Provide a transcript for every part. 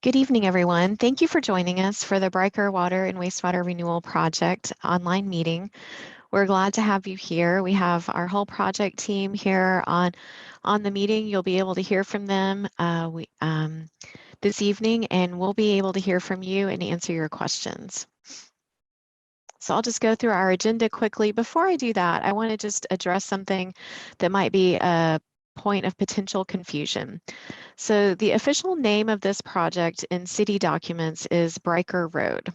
Good evening, everyone. Thank you for joining us for the Bryker Water and Wastewater Renewal Project online meeting. We're glad to have you here. We have our whole project team here on the meeting. You'll be able to hear from them this evening, and we'll be able to hear from you and answer your questions. So I'll just go through our agenda quickly. Before I do that, I want to just address something that might be a point of potential confusion. So the official name of this project in city documents is Bryker Road.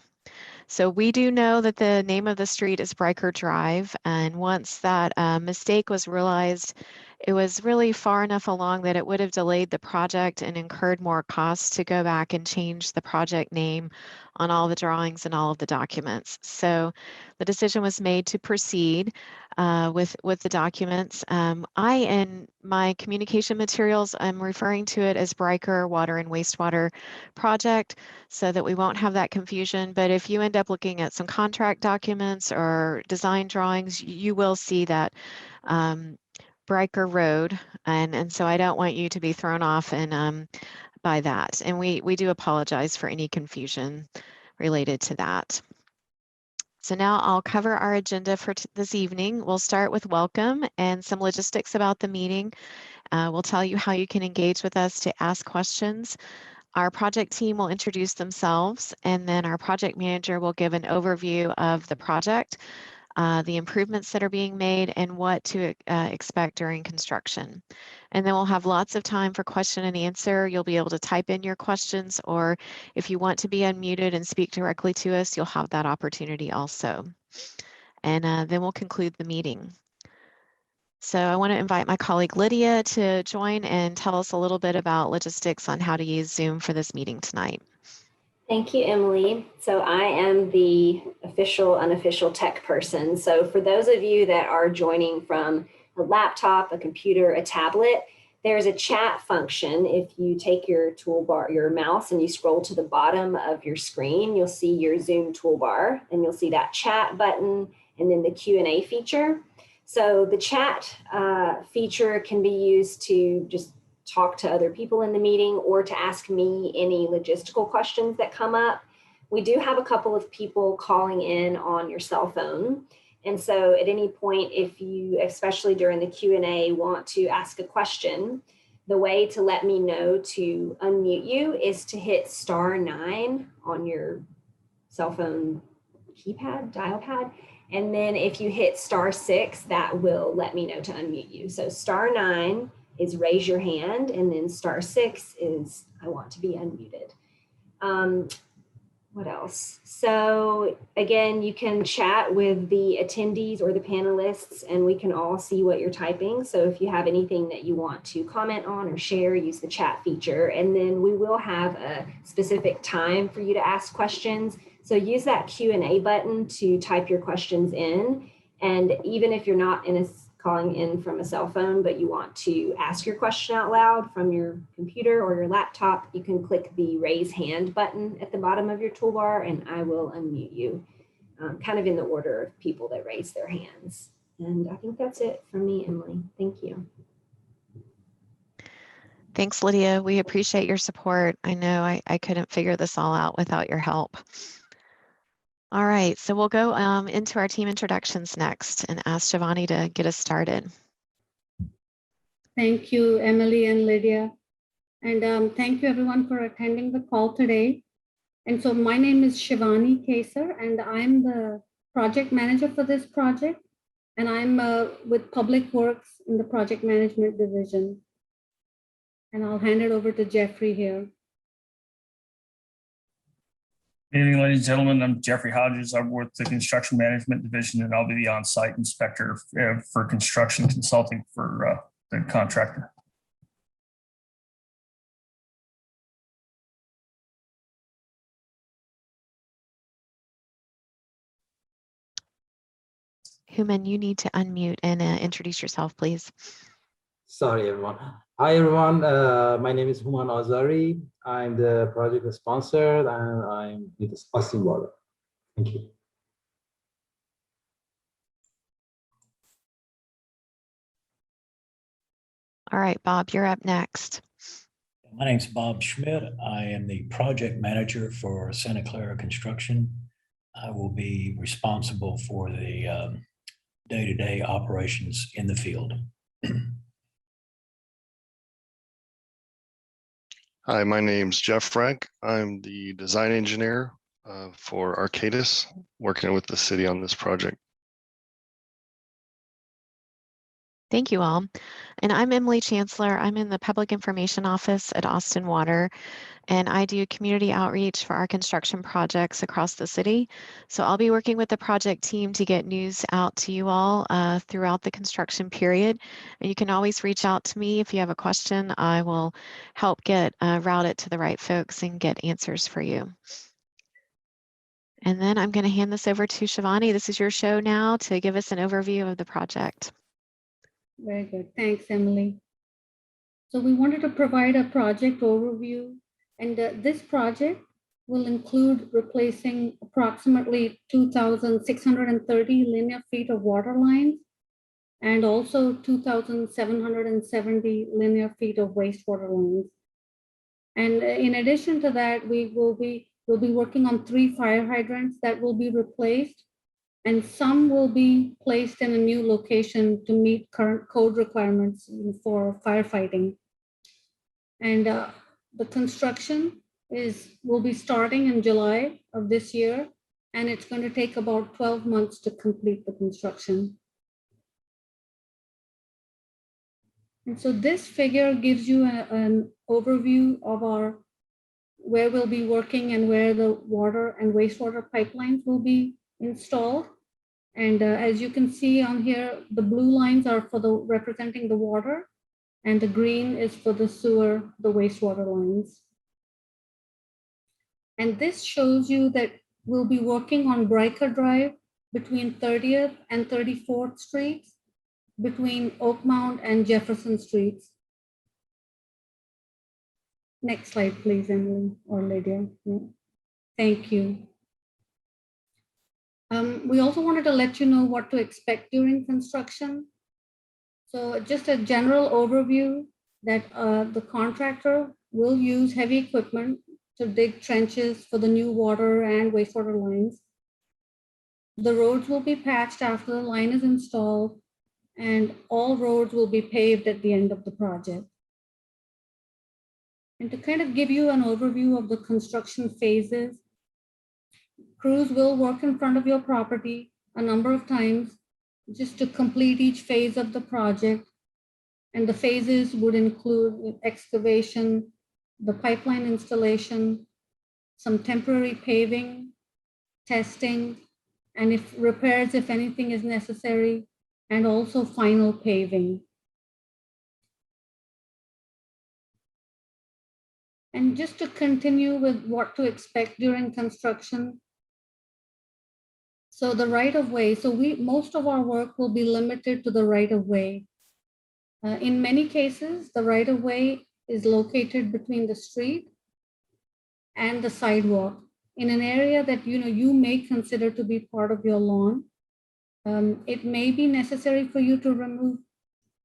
So we do know that the name of the street is Bryker Drive, and once that mistake was realized, it was really far enough along that it would have delayed the project and incurred more costs to go back and change the project name on all the drawings and all of the documents. So the decision was made to proceed with the documents. I, in my communication materials, I'm referring to it as Bryker Water and Wastewater Project so that we won't have that confusion. But if you end up looking at some contract documents or design drawings, you will see that Bryker Road, and so I don't want you to be thrown off and by that. And we do apologize for any confusion related to that. So now I'll cover our agenda for this evening. We'll start with welcome and some logistics about the meeting. We'll tell you how you can engage with us to ask questions. Our project team will introduce themselves, and then our project manager will give an overview of the project, the improvements that are being made, and what to expect during construction. And then we'll have lots of time for question and answer. You'll be able to type in your questions, or if you want to be unmuted and speak directly to us, you'll have that opportunity also. And then we'll conclude the meeting. So I want to invite my colleague Lydia to join and tell us a little bit about logistics on how to use Zoom for this meeting tonight. Thank you, Emily. So I am the official, unofficial tech person. So for those of you that are joining from a laptop, a computer, a tablet, there's a chat function. If you take your toolbar, your mouse, and you scroll to the bottom of your screen, you'll see your Zoom toolbar, and you'll see that chat button and then the Q&A feature. So the chat feature can be used to just talk to other people in the meeting or to ask me any logistical questions that come up. We do have a couple of people calling in on your cell phone. And so at any point, if you, especially during the Q&A, want to ask a question, the way to let me know to unmute you is to hit *9 on your cell phone keypad, dial pad. And then if you hit *6, that will let me know to unmute you. So *9 is raise your hand, and then *6 is I want to be unmuted. What else? So again, you can chat with the attendees or the panelists, and we can all see what you're typing. So if you have anything that you want to comment on or share, use the chat feature. And then we will have a specific time for you to ask questions. So use that Q&A button to type your questions in. And even if you're not calling in from a cell phone, but you want to ask your question out loud from your computer or your laptop, you can click the raise hand button at the bottom of your toolbar, and I will unmute you, kind of in the order of people that raise their hands. And I think that's it from me, Emily. Thank you. Thanks, Lydia. We appreciate your support. I know I couldn't figure this all out without your help. All right, so we'll go into our team introductions next and ask Shivani to get us started. Thank you, Emily and Lydia. And thank you everyone for attending the call today. And so my name is Shivani Kesar, and I'm the project manager for this project. And I'm with Public Works in the project management division. And I'll hand it over to Jeffrey here. Good evening, ladies and gentlemen. I'm Jeffrey Hodges. I'm with the Construction Management Division, and I'll be the on-site inspector for construction consulting for the contractor. Human, you need to unmute and introduce yourself, please. Sorry, everyone. Hi, everyone. My name is Human Azari. I'm the project sponsor, and I'm with Wastewater. Thank you. All right, Bob, you're up next. My name's Bob Schmidt. I am the project manager for Santa Clara Construction. I will be responsible for the day-to-day operations in the field. Hi, my name's Jeff Frank. I'm the design engineer for Arcadis, working with the city on this project. Thank you all. And I'm Emily Chancellor. I'm in the Public Information Office at Austin Water, and I do community outreach for our construction projects across the city. So I'll be working with the project team to get news out to you all throughout the construction period. And you can always reach out to me if you have a question. I will help route it to the right folks and get answers for you. And then I'm going to hand this over to Shivani. This is your show now to give us an overview of the project. Very good. Thanks, Emily. So we wanted to provide a project overview, and this project will include replacing approximately 2,630 linear feet of water lines and also 2,770 linear feet of wastewater lines. And in addition to that, we'll be working on 3 fire hydrants that will be replaced, and some will be placed in a new location to meet current code requirements for firefighting. And the construction will be starting in July of this year, and it's going to take about 12 months to complete the construction. And so this figure gives you an overview of where we'll be working and where the water and wastewater pipelines will be installed. And as you can see on here, the blue lines are representing the water, and the green is for the sewer, the wastewater lines. And this shows you that we'll be working on Bryker Drive between 30th and 34th Streets, between Oakmount and Jefferson Streets. Next slide, please, Emily or Lydia. Yeah. Thank you. We also wanted to let you know what to expect during construction. So just a general overview that the contractor will use heavy equipment to dig trenches for the new water and wastewater lines. The roads will be patched after the line is installed, and all roads will be paved at the end of the project. And to kind of give you an overview of the construction phases, crews will work in front of your property a number of times just to complete each phase of the project. And the phases would include excavation, the pipeline installation, some temporary paving, testing, and if repairs, if anything is necessary, and also final paving. And just to continue with what to expect during construction. So the right-of-way, so most of our work will be limited to the right-of-way. In many cases, the right-of-way is located between the street and the sidewalk in an area that you may consider to be part of your lawn. It may be necessary for you to remove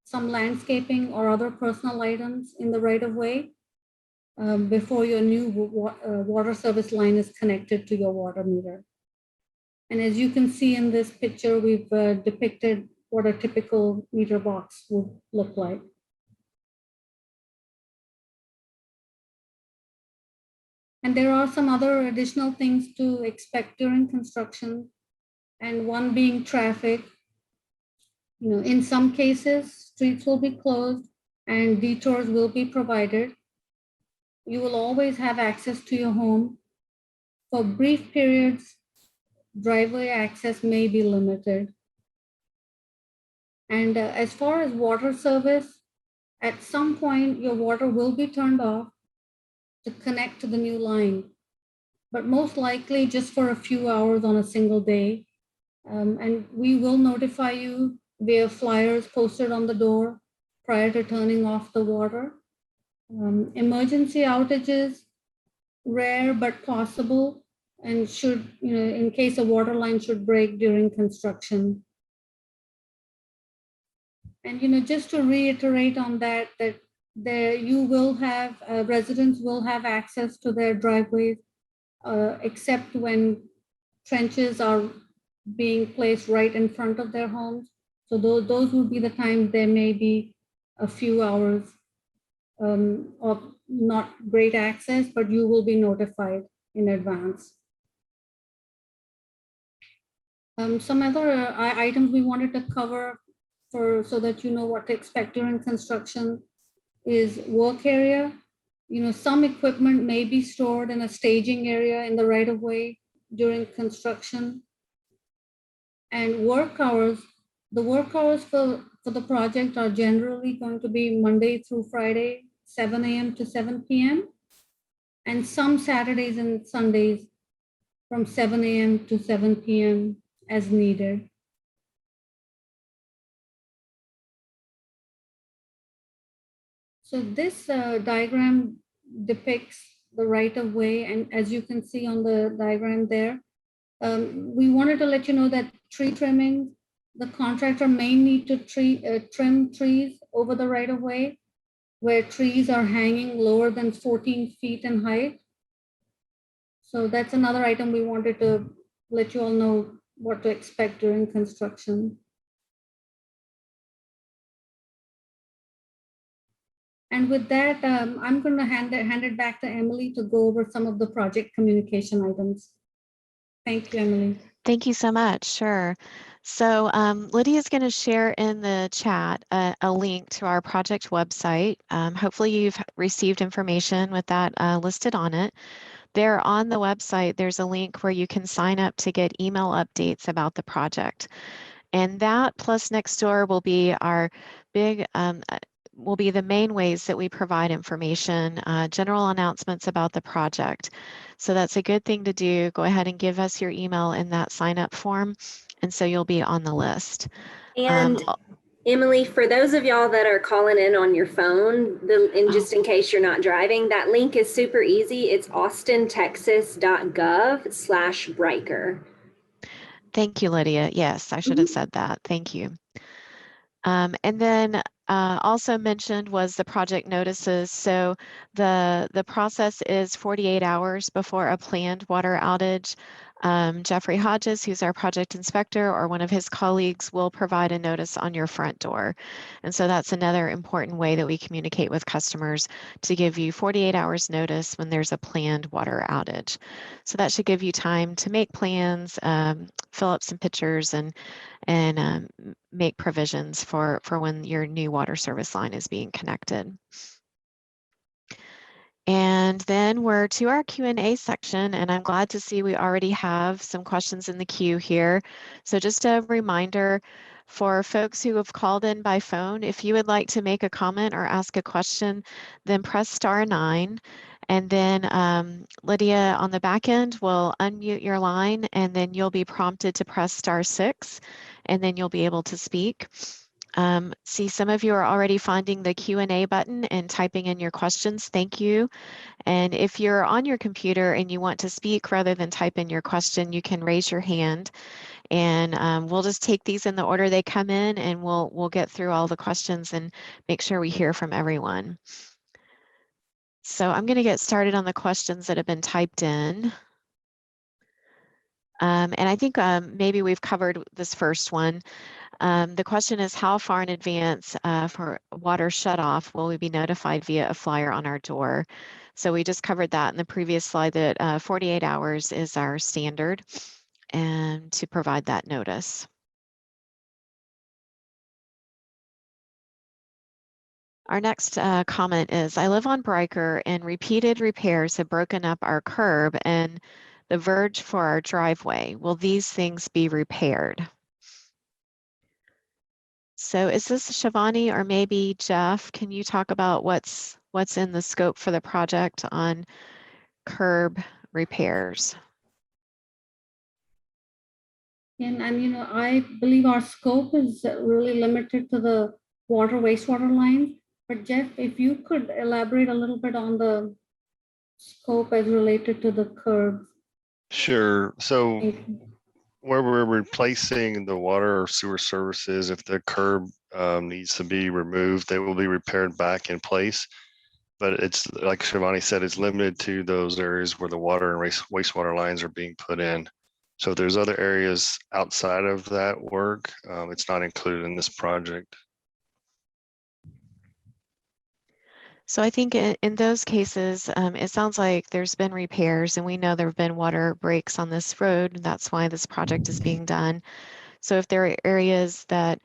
some landscaping or other personal items in the right-of-way before your new water service line is connected to your water meter. And as you can see in this picture, we've depicted what a typical meter box would look like. And there are some other additional things to expect during construction, and one being traffic. In some cases, streets will be closed and detours will be provided. You will always have access to your home. For brief periods, driveway access may be limited. And as far as water service, at some point, your water will be turned off to connect to the new line, but most likely just for a few hours on a single day. And we will notify you via flyers posted on the door prior to turning off the water. Emergency outages, rare but possible, and should, in case a water line should break during construction. And just to reiterate on that there you will have, residents will have access to their driveways, except when trenches are being placed right in front of their homes. So those would be the times there may be a few hours of not great access, but you will be notified in advance. Some other items we wanted to cover so that you know what to expect during construction is work area. You know, some equipment may be stored in a staging area in the right of way during construction. And work hours, the work hours for the project are generally going to be Monday through Friday, 7 a.m. to 7 p.m. and some Saturdays and Sundays from 7 a.m. to 7 p.m. as needed. So this diagram depicts the right of way, and as you can see on the diagram there, we wanted to let you know that tree trimming, the contractor may need to trim trees over the right of way where trees are hanging lower than 14 feet in height. So that's another item we wanted to let you all know what to expect during construction. And with that, I'm going to hand it back to Emily to go over some of the project communication items. Thank you, Emily. Thank you so much. Sure. So Lydia is going to share in the chat a link to our project website. Hopefully you've received information with that listed on it. There on the website, there's a link where you can sign up to get email updates about the project. And that plus Nextdoor will be our big will be the main ways that we provide information, general announcements about the project. So that's a good thing to do. Go ahead and give us your email in that sign up form, and so you'll be on the list. And Emily, for those of y'all that are calling in on your phone, and just in case you're not driving, that link is super easy. It's austintexas.gov/Bryker. Thank you, Lydia. Yes, I should have said that. Thank you. And then also mentioned was the project notices. So the process is 48 hours before a planned water outage. Jeffrey Hodges, who's our project inspector, or one of his colleagues will provide a notice on your front door. And so that's another important way that we communicate with customers, to give you 48 hours notice when there's a planned water outage. So that should give you time to make plans, fill up some pictures, and make provisions for when your new water service line is being connected. And then we're to our Q&A section, and I'm glad to see we already have some questions in the queue here. So just a reminder for folks who have called in by phone, if you would like to make a comment or ask a question, then press *9. And then Lydia on the back end will unmute your line, and then you'll be prompted to press *6, and then you'll be able to speak. See, some of you are already finding the Q&A button and typing in your questions. Thank you. And if you're on your computer and you want to speak rather than type in your question, you can raise your hand, and we'll just take these in the order they come in, and we'll get through all the questions and make sure we hear from everyone. So I'm going to get started on the questions that have been typed in. And I think maybe we've covered this first one. The question is, how far in advance for water shutoff will we be notified via a flyer on our door? So we just covered that in the previous slide, that 48 hours is our standard and to provide that notice. Our next comment is, I live on Bryker and repeated repairs have broken up our curb and the verge for our driveway. Will these things be repaired? So is this Shivani or maybe Jeff? Can you talk about what's in the scope for the project on curb repairs? And you know, I believe our scope is really limited to the wastewater lines. But Jeff, if you could elaborate a little bit on the scope as related to the curbs. Sure. So where we're replacing the water or sewer services, if the curb needs to be removed, they will be repaired back in place. But it's like Shivani said, it's limited to those areas where the water and wastewater lines are being put in. So if there's other areas outside of that work, it's not included in this project. So I think in those cases, it sounds like there's been repairs, and we know there have been water breaks on this road. And that's why this project is being done. So if there are areas that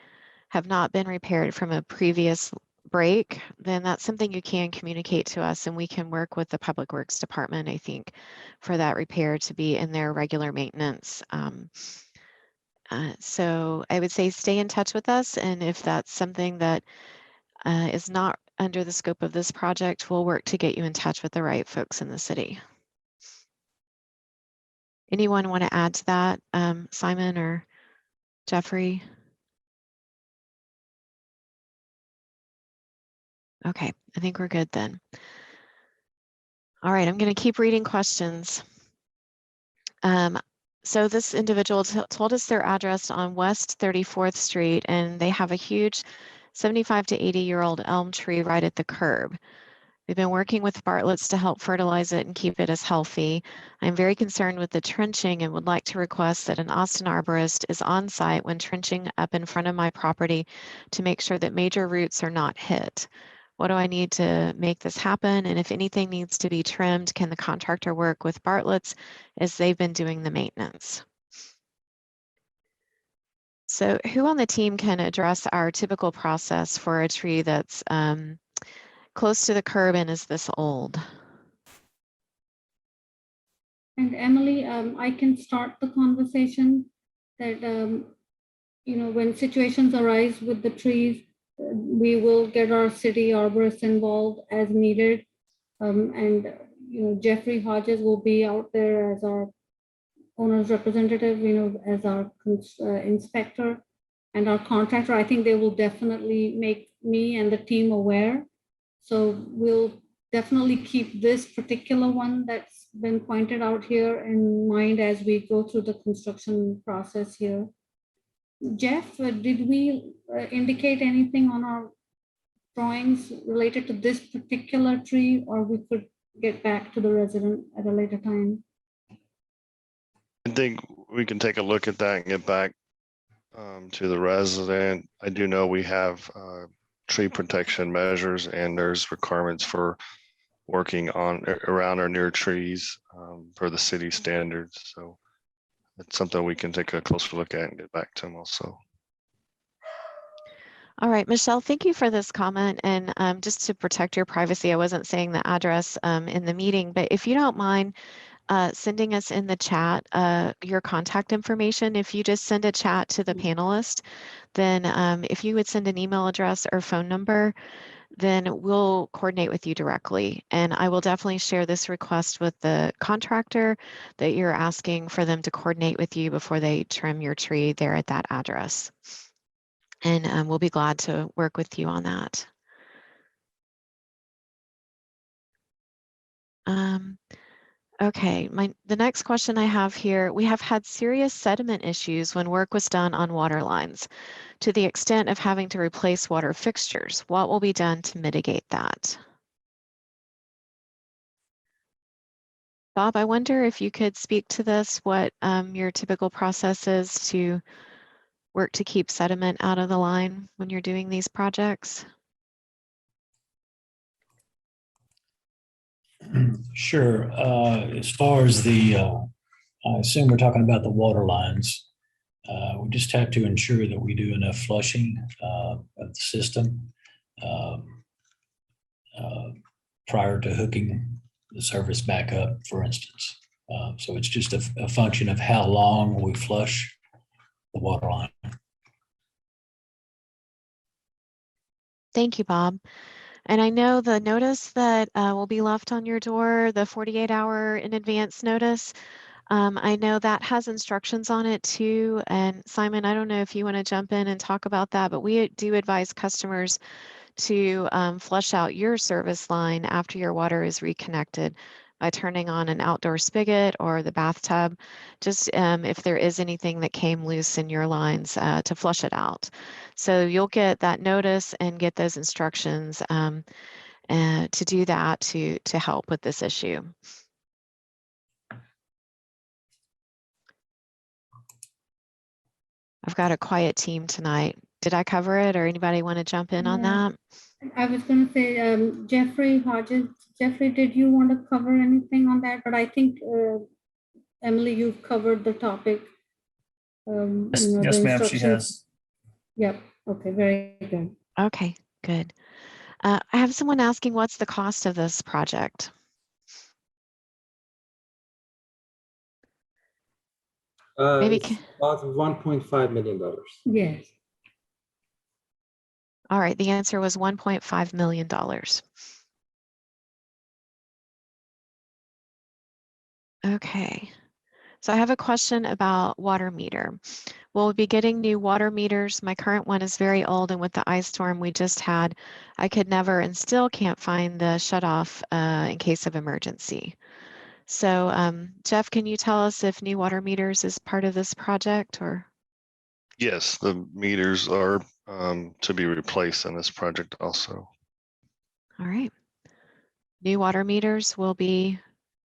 have not been repaired from a previous break, then that's something you can communicate to us, and we can work with the Public Works Department, I think, for that repair to be in their regular maintenance. So I would say stay in touch with us, and if that's something that is not under the scope of this project, we'll work to get you in touch with the right folks in the city. Anyone want to add to that, Simon or Jeffrey? Okay, I think we're good then. All right, I'm going to keep reading questions. So this individual told us their address on West 34th Street, and they have a huge 75 to 80-year-old elm tree right at the curb. We've been working with Bartlett's to help fertilize it and keep it as healthy. I'm very concerned with the trenching and would like to request that an Austin arborist is on site when trenching up in front of my property to make sure that major roots are not hit. What do I need to make this happen? And if anything needs to be trimmed, can the contractor work with Bartlett's as they've been doing the maintenance? So who on the team can address our typical process for a tree that's close to the curb and is this old? And Emily, I can start the conversation that, when situations arise with the trees, we will get our city arborists involved as needed. And, Jeffrey Hodges will be out there as our owner's representative, as our inspector and our contractor. I think they will definitely make me and the team aware. So we'll definitely keep this particular one that's been pointed out here in mind as we go through the construction process here. Jeff, did we indicate anything on our drawings related to this particular tree, or we could get back to the resident at a later time? I think we can take a look at that and get back to the resident. I do know we have tree protection measures, and there's requirements for working on around or near trees for the city standards. So it's something we can take a closer look at and get back to them also. All right, Michelle, thank you for this comment. And just to protect your privacy, I wasn't saying the address in the meeting, but if you don't mind sending us in the chat your contact information. If you just send a chat to the panelist, then if you would send an email address or phone number, then we'll coordinate with you directly. And I will definitely share this request with the contractor that you're asking for them to coordinate with you before they trim your tree there at that address. And we'll be glad to work with you on that. Okay, the next question I have here, we have had serious sediment issues when work was done on water lines to the extent of having to replace water fixtures. What will be done to mitigate that? Bob, I wonder if you could speak to this, what your typical process is to work to keep sediment out of the line when you're doing these projects? Sure. As far as I assume we're talking about the water lines. We just have to ensure that we do enough flushing of the system prior to hooking the service back up, for instance. So it's just a function of how long we flush the water line. Thank you, Bob. And I know the notice that will be left on your door, the 48-hour in advance notice, I know that has instructions on it too. And Simon, I don't know if you want to jump in and talk about that, but we do advise customers to flush out your service line after your water is reconnected by turning on an outdoor spigot or the bathtub, just if there is anything that came loose in your lines to flush it out. So you'll get that notice and get those instructions to do that to help with this issue. I've got a quiet team tonight. Did I cover it, or anybody want to jump in on that? I was going to say, Jeffrey Hodges. Jeffrey, did you want to cover anything on that? But I think, Emily, you've covered the topic. Yes, ma'am, she has. Yep. Okay, very good. Okay, good. I have someone asking, what's the cost of this project? Maybe. It's about $1.5 million. Yes. All right, the answer was $1.5 million. Okay, so I have a question about water meter. We'll be getting new water meters. My current one is very old, and with the ice storm we just had, I could never and still can't find the shutoff in case of emergency. So Jeff, can you tell us if new water meters is part of this project, or? Yes, the meters are to be replaced in this project also. All right. New water meters will be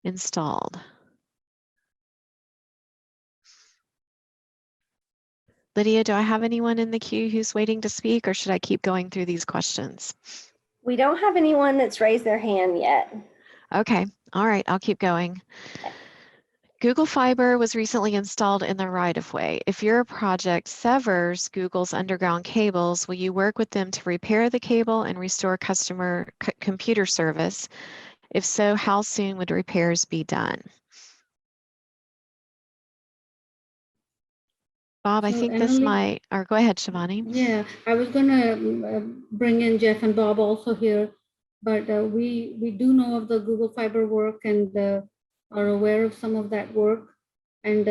installed. Lydia, do I have anyone in the queue who's waiting to speak, or should I keep going through these questions? We don't have anyone that's raised their hand yet. Okay, all right, I'll keep going. Google Fiber was recently installed in the right-of-way. If your project severs Google's underground cables, will you work with them to repair the cable and restore customer computer service? If so, how soon would repairs be done? Bob, I So, think this Emily? might, or go ahead, Shivani. Yeah, I was going to bring in Jeff and Bob also here, but we do know of the Google Fiber work and are aware of some of that work. And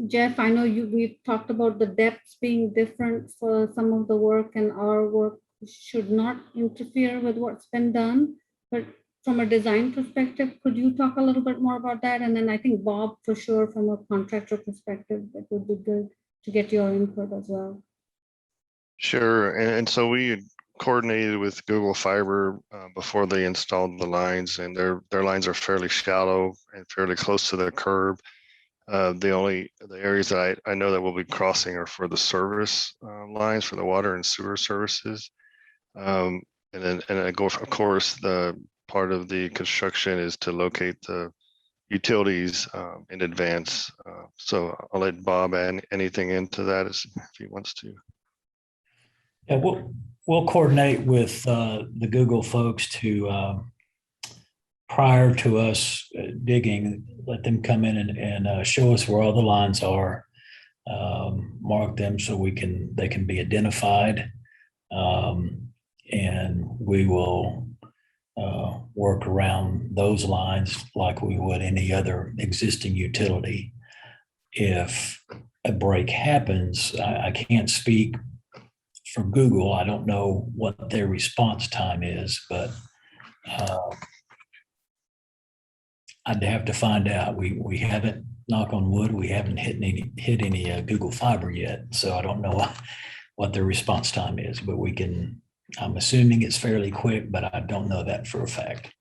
Jeff, I know we've talked about the depths being different for some of the work, and our work should not interfere with what's been done. But from a design perspective, could you talk a little bit more about that? And then I think Bob, for sure, from a contractor perspective, that would be good to get your input as well. Sure, and so we had coordinated with Google Fiber before they installed the lines, and their lines are fairly shallow and fairly close to the curb. The areas that I know that we'll be crossing are for the service lines for the water and sewer services. And of course, the part of the construction is to locate the utilities in advance. So I'll let Bob add anything into that if he wants to. Yeah, we'll coordinate with the Google folks to prior to us digging, let them come in and show us where all the lines are, mark them so they can be identified, and we will work around those lines like we would any other existing utility. If a break happens, I can't speak for Google. I don't know what their response time is, but I'd have to find out. We haven't, knock on wood, we haven't hit any Google Fiber yet, so I don't know what their response time is. But we can. I'm assuming it's fairly quick, but I don't know that for a fact.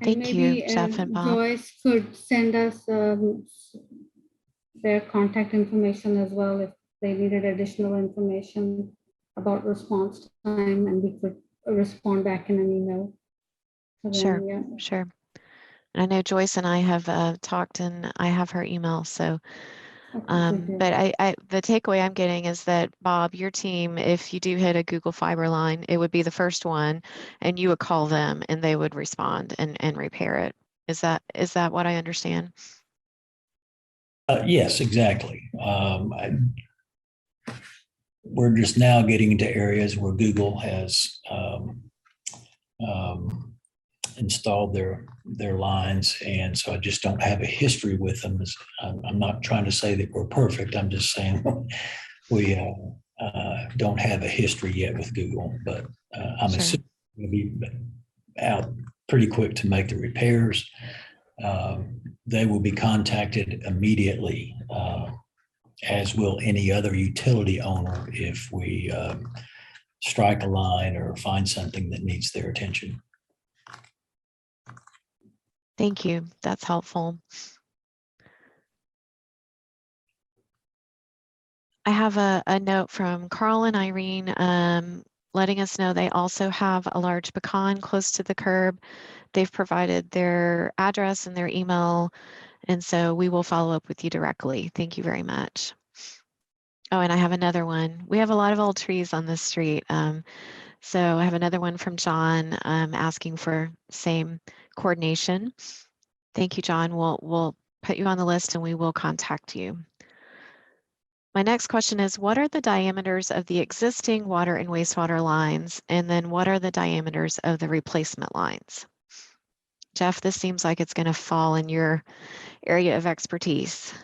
Thank you, Jeff and Bob. Joyce could send us their contact information as well if they needed additional information about response time, and we could respond back in an email. Sure, sure. And I know Joyce and I have talked, and I have her email. So, but the takeaway I'm getting is that, Bob, your team, if you do hit a Google Fiber line, it would be the first one, and you would call them, and they would respond and repair it. Is that what I understand? Yes, exactly. We're just now getting into areas where Google has installed their lines, and so I just don't have a history with them. I'm not trying to say that we're perfect. I'm just saying we don't have a history yet with Google, but I'm assuming be out pretty quick to make the repairs. They will be contacted immediately, as will any other utility owner if we strike a line or find something that needs their attention. Thank you. That's helpful. I have a note from Carl and Irene letting us know they also have a large pecan close to the curb. They've provided their address and their email, and so we will follow up with you directly. Thank you very much. Oh, and I have another one. We have a lot of old trees on this street. So I have another one from John asking for same coordination. Thank you, John. We'll put you on the list and we will contact you. My next question is, what are the diameters of the existing water and wastewater lines? And then what are the diameters of the replacement lines? Jeff, this seems like it's going to fall in your area of expertise.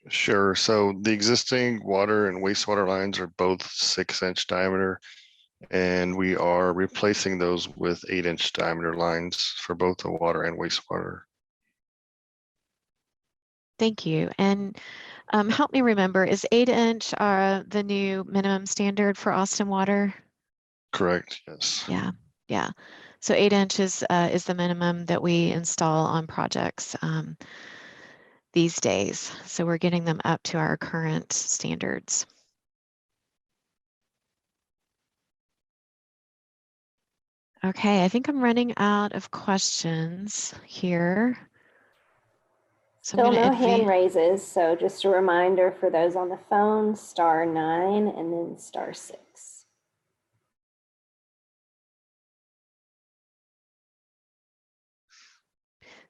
Sure. So the existing water and wastewater lines are both 6-inch diameter, and we are replacing those with 8-inch diameter lines for both the water and wastewater. Thank you. And help me remember, is 8-inch the new minimum standard for Austin Water? Correct. Yes. Yeah. So 8-inch is the minimum that we install on projects these days. So we're getting them up to our current standards. Okay, I think I'm running out of questions here. So Still I'm no going hand to raises, so just a reminder for those on the phone, *9 and then *6.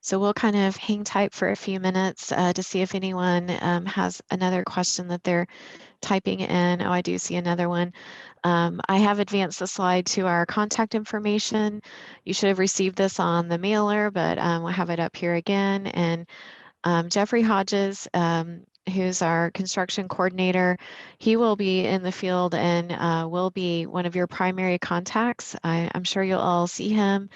So we'll kind of hang tight for a few minutes to see if anyone has another question that they're typing in. Oh, I do see another one. I have advanced the slide to our contact information. You should have received this on the mailer, but we'll have it up here again. And Jeffrey Hodges, who's our construction coordinator, he will be in the field and will be one of your primary contacts. I'm sure you'll all see him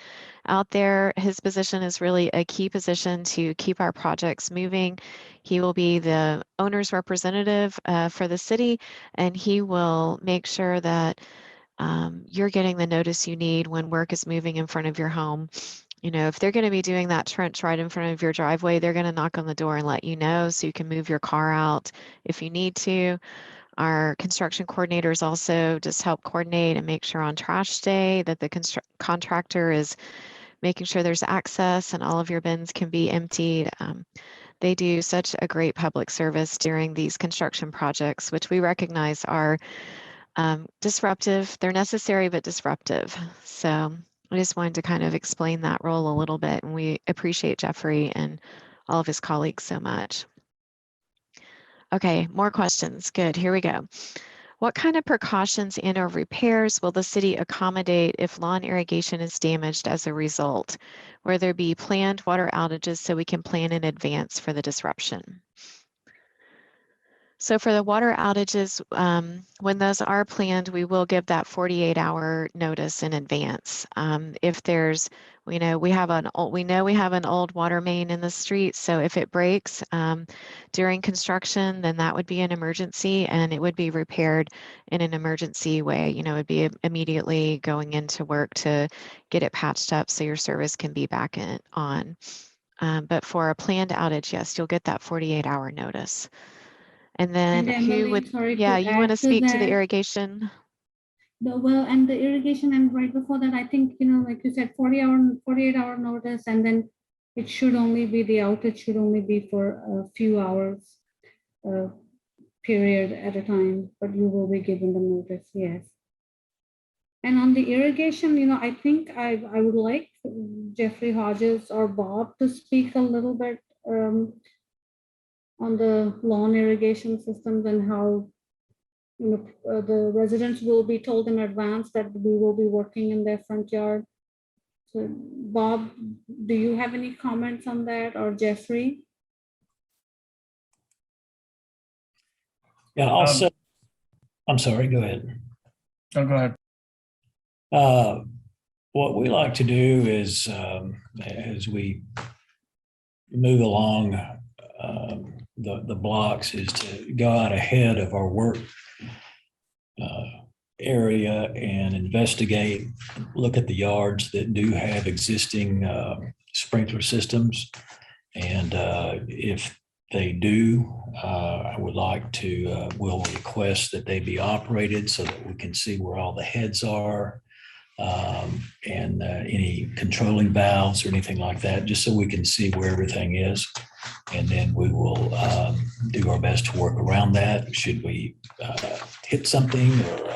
out there. His position is really a key position to keep our projects moving. He will be the owner's representative for the city, and he will make sure that you're getting the notice you need when work is moving in front of your home. You know, if they're going to be doing that trench right in front of your driveway, they're going to knock on the door and let you know so you can move your car out if you need to. Our construction coordinators also just help coordinate and make sure on trash day that the contractor is making sure there's access and all of your bins can be emptied. They do such a great public service during these construction projects, which we recognize are disruptive. They're necessary, but disruptive. So I just wanted to kind of explain that role a little bit, and we appreciate Jeffrey and all of his colleagues so much. Okay, more questions. Good, here we go. What kind of precautions and or repairs will the city accommodate if lawn irrigation is damaged as a result? Will there be planned water outages so we can plan in advance for the disruption? So for the water outages, when those are planned, we will give that 48-hour notice in advance. If there's, we know we have an old water main in the street, so if it breaks during construction, then that would be an emergency and it would be repaired in an emergency way. You know, it would be immediately going into work to get it patched up so your service can be back on. But for a planned outage, yes, you'll get that 48-hour notice. And then who would, yeah, you want to speak to the irrigation? No, well, and the irrigation, and right before that, I think, you know, like you said, 48-hour notice, and then it should only be, the outage should only be for a few hours period at a time, but you will be given the notice, yes. And on the irrigation, you know, I think I would like Jeffrey Hodges or Bob to speak a little bit on the lawn irrigation systems and how, you know, the residents will be told in advance that we will be working in their front yard. So Bob, do you have any comments on that, or Jeffrey? Yeah, also, I'm sorry, go ahead. Oh, go ahead. What we like to do is, as we move along the blocks, is to go out ahead of our work area and investigate, look at the yards that do have existing sprinkler systems. And if they do, I would like to, we'll request that they be operated so that we can see where all the heads are, and any controlling valves or anything like that, just so we can see where everything is. And then we will do our best to work around that. Should we hit something, or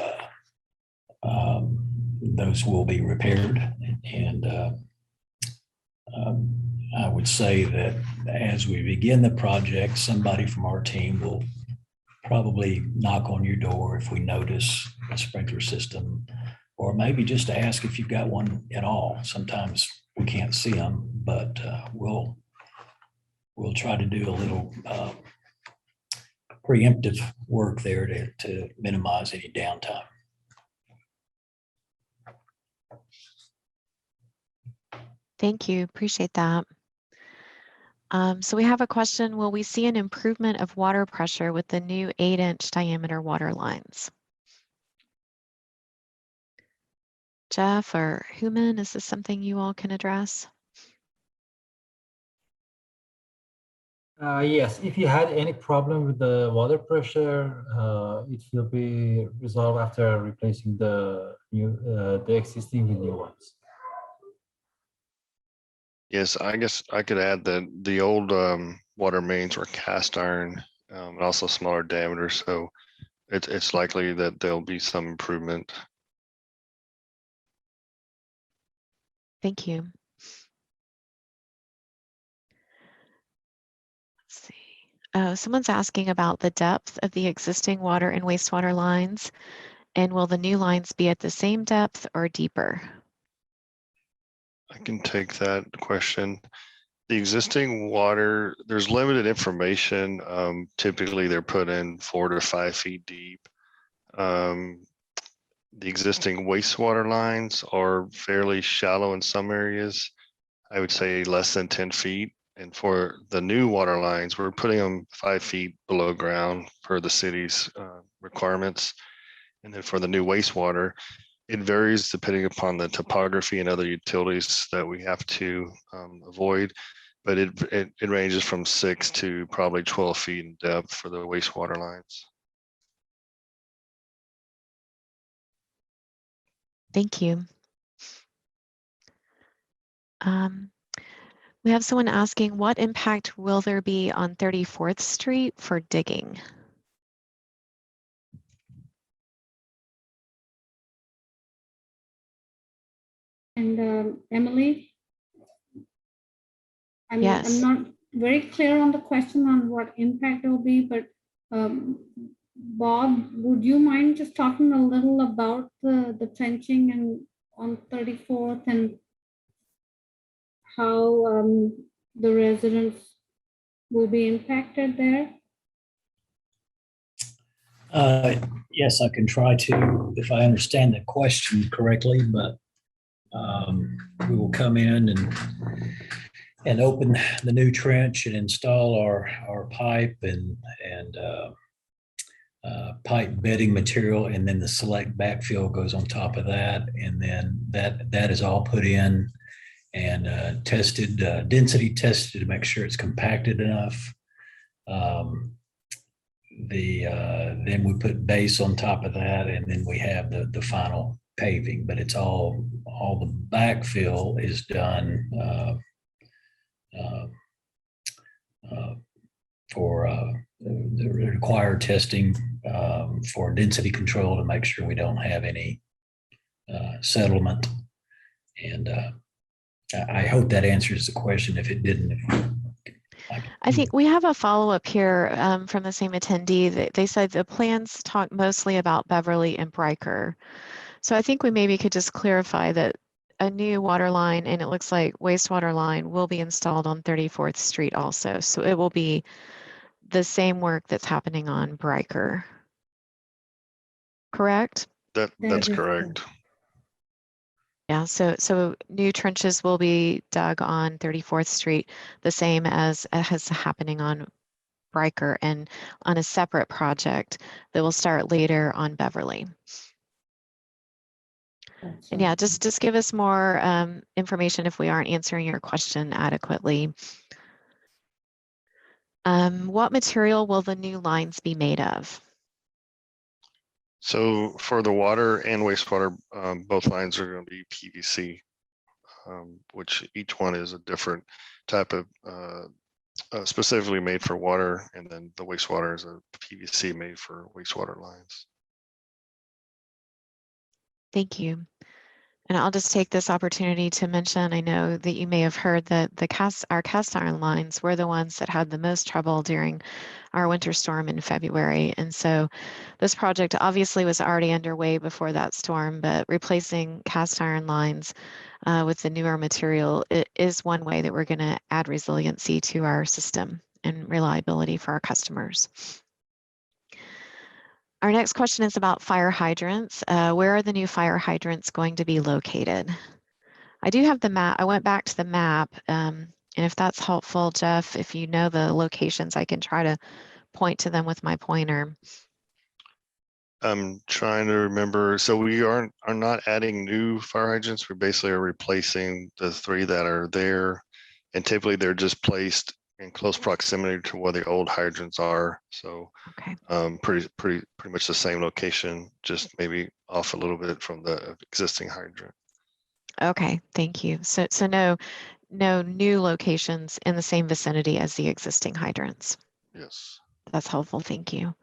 those will be repaired. And I would say that as we begin the project, somebody from our team will probably knock on your door if we notice a sprinkler system, or maybe just to ask if you've got one at all. Sometimes we can't see them, but we'll try to do a little preemptive work there to minimize any downtime. Thank you. Appreciate that. So we have a question. Will we see an improvement of water pressure with the new 8-inch diameter water lines? Jeff or Human, is this something you all can address? Yes, if you had any problem with the water pressure, it will be resolved after replacing the existing with new ones. Yes, I guess I could add that the old water mains were cast iron, and also smaller diameter, so it's likely that there'll be some improvement. Thank you. Let's see. Oh, someone's asking about the depth of the existing water and wastewater lines, and will the new lines be at the same depth or deeper? I can take that question. The existing water, there's limited information. Typically, they're put in 4 to 5 feet deep. The existing wastewater lines are fairly shallow in some areas. I would say less than 10 feet. And for the new water lines, we're putting them 5 feet below ground for the city's requirements. And then for the new wastewater, it varies depending upon the topography and other utilities that we have to avoid. But it ranges from 6 to probably 12 feet in depth for the wastewater lines. Thank you. We have someone asking, what impact will there be on 34th Street for digging? And Emily? Yes. I'm not very clear on the question on what impact it will be, but Bob, would you mind just talking a little about the trenching and on 34th and how the residents will be impacted there? Yes, I can try to, if I understand the question correctly, but we will come in and open the new trench and install our pipe and pipe bedding material, and then the select backfill goes on top of that, and then that is all put in and tested, density tested to make sure it's compacted enough. Then we put base on top of that, and then we have the final paving, but it's all the backfill is done for the required testing for density control to make sure we don't have any settlement. And I hope that answers the question. If it didn't, I think we have a follow-up here from the same attendee. They said the plans talk mostly about Beverly and Bryker. So I think we maybe could just clarify that a new water line, and it looks like wastewater line, will be installed on 34th Street also. So it will be the same work that's happening on Bryker. Correct? That's correct. Yeah, so new trenches will be dug on 34th Street, the same as happening on Bryker, and on a separate project that will start later on Beverly. And yeah, just give us more information if we aren't answering your question adequately. What material will the new lines be made of? So for the water and wastewater, both lines are going to be PVC, which each one is a different type of specifically made for water, and then the wastewater is a PVC made for wastewater lines. Thank you. And I'll just take this opportunity to mention, I know that you may have heard that our cast iron lines were the ones that had the most trouble during our winter storm in February. And so this project obviously was already underway before that storm, but replacing cast iron lines with the newer material is one way that we're going to add resiliency to our system and reliability for our customers. Our next question is about fire hydrants. Where are the new fire hydrants going to be located? I do have the map. I went back to the map. And if that's helpful, Jeff, if you know the locations, I can try to point to them with my pointer. I'm trying to remember. So we are not adding new fire hydrants. We basically are replacing the 3 that are there. And typically they're just placed in close proximity to where the old hydrants are. So Okay. pretty much the same location, just maybe off a little bit from the existing hydrant. Okay, thank you. So no new locations in the same vicinity as the existing hydrants. Yes. That's helpful, thank you.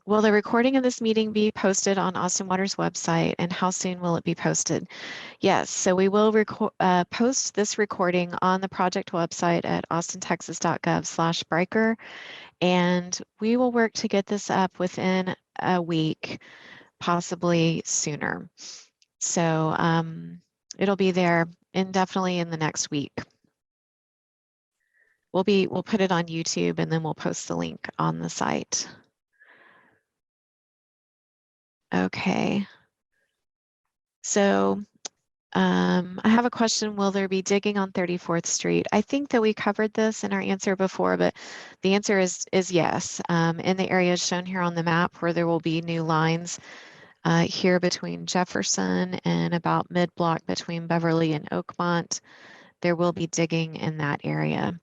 Will the recording of this meeting be posted on Austin Water's website, and how soon will it be posted? Yes, so we will post this recording on the project website at austintexas.gov/Bryker, and we will work to get this up within a week, possibly sooner. So it'll be there definitely in the next week. We'll put it on YouTube, and then we'll post the link on the site. Okay. So I have a question. Will there be digging on 34th Street? I think that we covered this in our answer before, but the answer is yes. In the areas shown here on the map where there will be new lines here between Jefferson and about mid-block between Beverly and Oakmont, there will be digging in that area.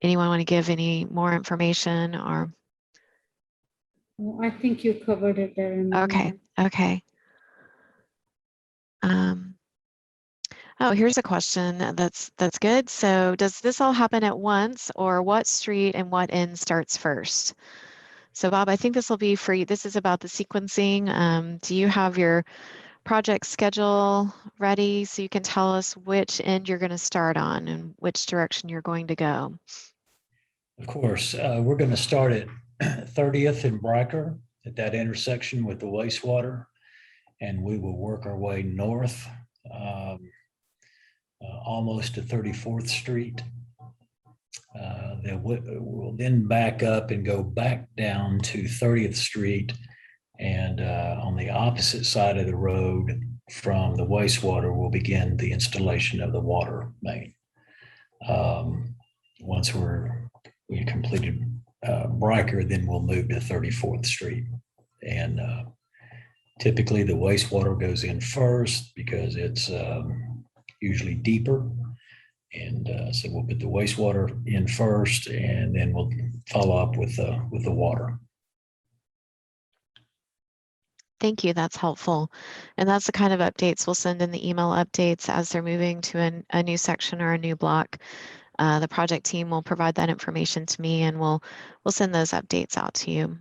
Anyone want to give any more information or? I think you covered it there. Okay, okay. Oh, here's a question that's good. So does this all happen at once, or what street and what end starts first? So Bob, I think this will be for you. This is about the sequencing. Do you have your project schedule ready so you can tell us which end you're going to start on and which direction you're going to go? Of course, we're going to start at 30th and Bryker at that intersection with the wastewater, and we will work our way north almost to 34th Street. Then we'll then back up and go back down to 30th Street, and on the opposite side of the road from the wastewater, we'll begin the installation of the water main. Once we completed Bryker, then we'll move to 34th Street. And typically the wastewater goes in first because it's usually deeper. And so we'll put the wastewater in first, and then we'll follow up with the water. Thank you, that's helpful. And that's the kind of updates we'll send in the email updates as they're moving to a new section or a new block. The project team will provide that information to me, and we'll send those updates out to you.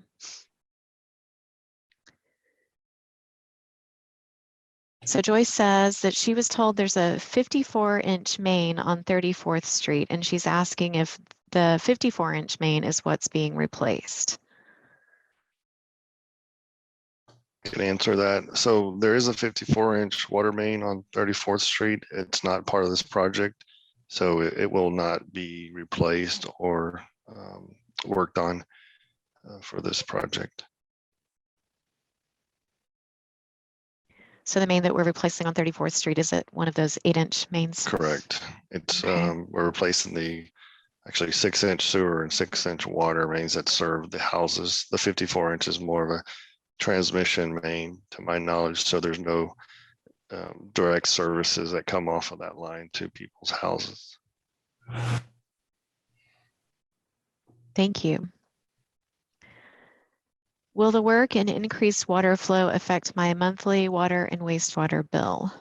So Joyce says that she was told there's a 54-inch main on 34th Street, and she's asking if the 54-inch main is what's being replaced. I can answer that. So there is a 54-inch water main on 34th Street. It's not part of this project, so it will not be replaced or worked on for this project. So the main that we're replacing on 34th Street, is it one of those 8-inch mains? Correct. It's, Okay. we're replacing the actually 6-inch sewer and 6-inch water mains that serve the houses. The 54 inch is more of a transmission main, to my knowledge. So there's no direct services that come off of that line to people's houses. Thank you. Will the work and increased water flow affect my monthly water and wastewater bill?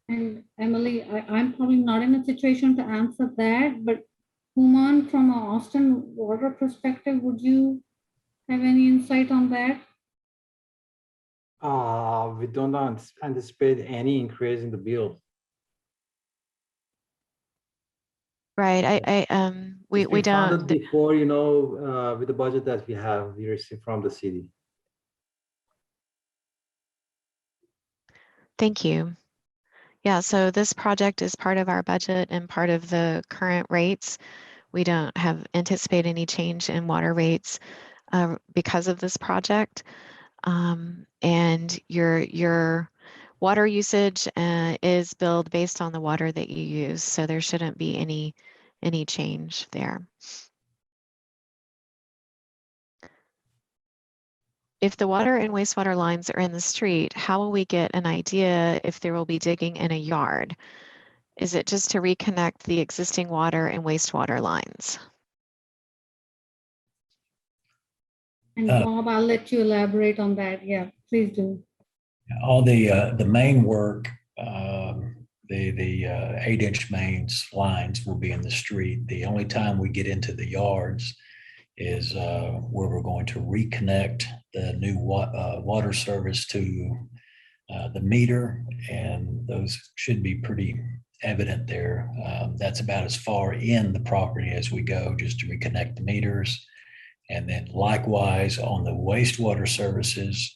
And Emily, I'm probably not in a situation to answer that, but Human, from an Austin water perspective, would you have any insight on that? We don't anticipate any increase in the bill. Right. We It's been don't. funded before, with the budget that we received from the city. Thank you. Yeah, so this project is part of our budget and part of the current rates. We don't have anticipate any change in water rates because of this project. And your water usage is billed based on the water that you use, so there shouldn't be any change there. If the water and wastewater lines are in the street, how will we get an idea if there will be digging in a yard? Is it just to reconnect the existing water and wastewater lines? And Bob, I'll let you elaborate on that. Yeah, please do. All the main work, the 8-inch mains lines will be in the street. The only time we get into the yards is where we're going to reconnect the new water service to the meter, and those should be pretty evident there. That's about as far in the property as we go, just to reconnect the meters. And then likewise on the wastewater services,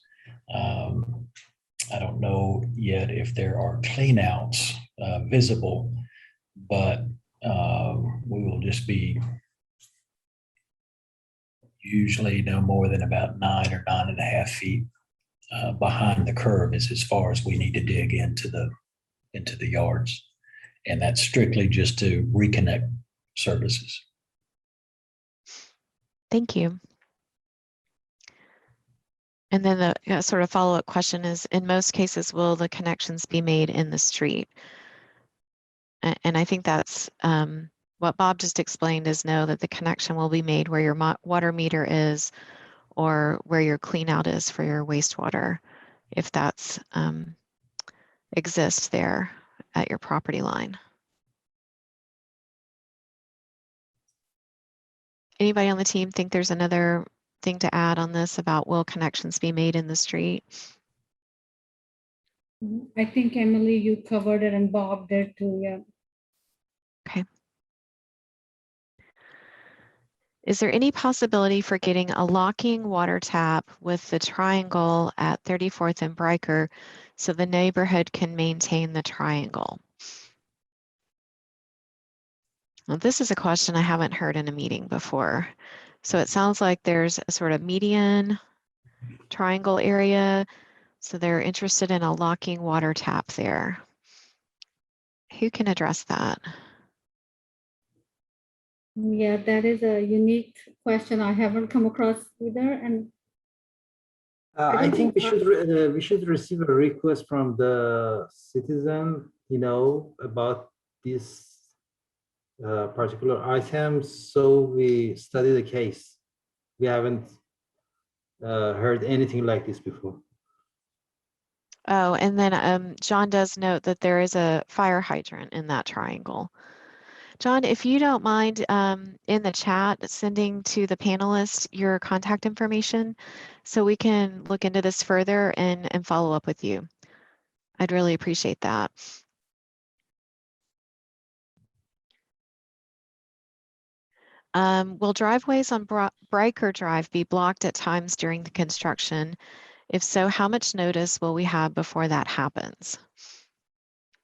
I don't know yet if there are cleanouts visible, but we will just be usually no more than about 9 or 9.5 feet behind the curb is as far as we need to dig into the yards. And that's strictly just to reconnect services. Thank you. And then the sort of follow-up question is, in most cases, will the connections be made in the street? And I think that's what Bob just explained, is no, that the connection will be made where your water meter is or where your clean out is for your wastewater, if that's exists there at your property line. Anybody on the team think there's another thing to add on this about will connections be made in the street? I think, Emily, you covered it, and Bob did too, yeah. Okay. Is there any possibility for getting a locking water tap with the triangle at 34th and Bryker so the neighborhood can maintain the triangle? Well, this is a question I haven't heard in a meeting before. So it sounds like there's a sort of median triangle area. So they're interested in a locking water tap there. Who can address that? Yeah, that is a unique question I haven't come across either. And I think we should receive a request from the citizen, about this particular item. So we study the case. We haven't heard anything like this before. Oh, and then John does note that there is a fire hydrant in that triangle. John, if you don't mind in the chat sending to the panelists your contact information so we can look into this further and follow up with you. I'd really appreciate that. Will driveways on Bryker Drive be blocked at times during the construction? If so, how much notice will we have before that happens?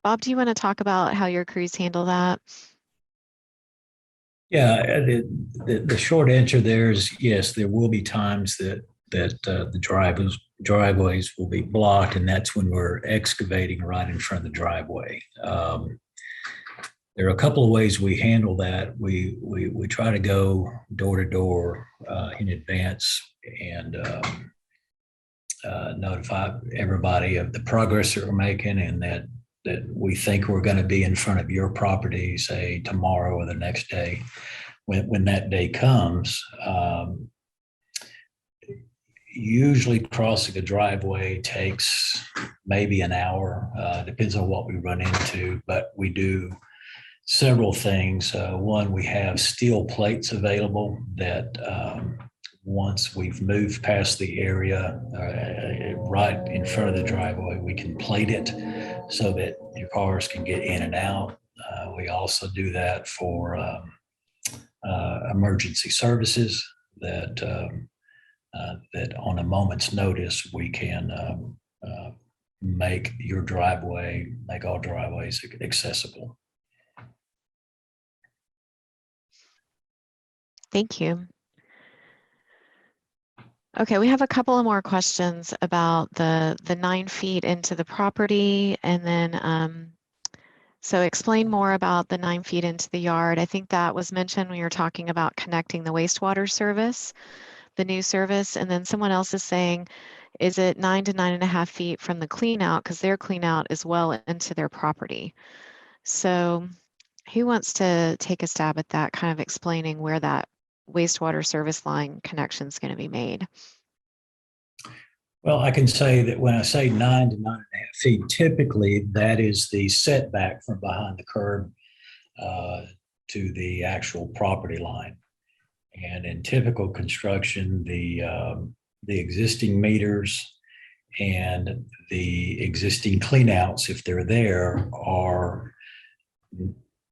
Bob, do you want to talk about how your crews handle that? Yeah, the short answer there is yes, there will be times that that the driveways will be blocked, and that's when we're excavating right in front of the driveway. There are a couple of ways we handle that. We try to go door to door in advance and notify everybody of the progress that we're making, and that we think we're going to be in front of your property, say tomorrow or the next day. When that day comes, usually crossing a driveway takes maybe an hour, depends on what we run into, but we do several things. One, we have steel plates available that once we've moved past the area right in front of the driveway, we can plate it so that your cars can get in and out. We also do that for emergency services that that on a moment's notice we can make all driveways accessible. Thank you. Okay, we have a couple of more questions about the 9 feet into the property, and then so explain more about the 9 feet into the yard. I think that was mentioned when you were talking about connecting the wastewater service, the new service, and then someone else is saying, is it 9 to 9.5 feet from the clean out, because their clean out is well into their property. So who wants to take a stab at that, kind of explaining where that wastewater service line connection is going to be made? Well, I can say that when I say 9 to 9.5 feet, typically that is the setback from behind the curb to the actual property line. And in typical construction, the existing meters and the existing cleanouts, if they're there, are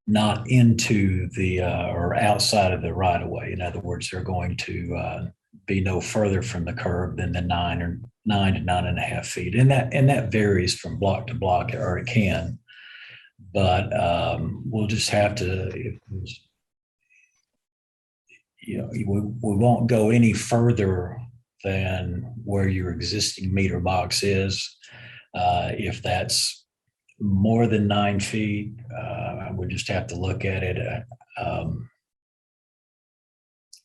not into the or outside of the right of way. In other words, they're going to be no further from the curb than the 9 to 9.5 feet, and that varies from block to block, or it can. But we'll just have to, we won't go any further than where your existing meter box is. If that's more than 9 feet, we just have to look at it.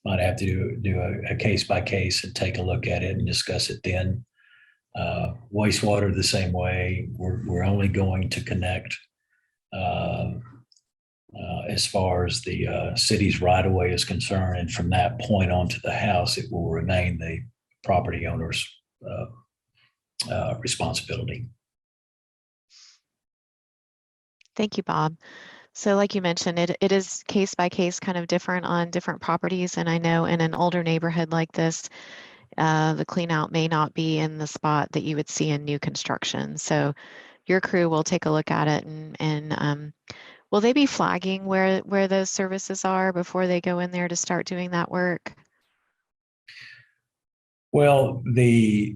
Might have to do a case by case and take a look at it and discuss it then. Wastewater the same way. We're only going to connect as far as the city's right of way is concerned, and from that point on to the house, it will remain the property owner's responsibility. Thank you, Bob. So like you mentioned, it is case by case, kind of different on different properties. And I know in an older neighborhood like this, the clean out may not be in the spot that you would see in new construction. So your crew will take a look at it, and will they be flagging where those services are before they go in there to start doing that work? Well, the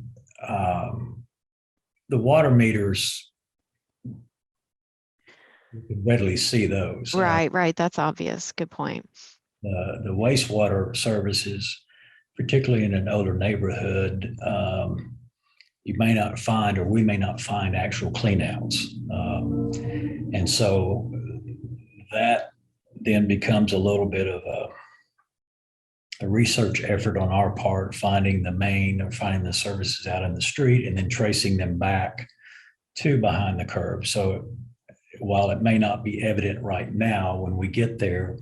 water meters, you can readily see those. Right. That's obvious. Good point. The wastewater services, particularly in an older neighborhood, you may not find, or we may not find, actual cleanouts. And so that then becomes a little bit of a research effort on our part, finding the main or finding the services out in the street and then tracing them back to behind the curb. So while it may not be evident right now, when we get there,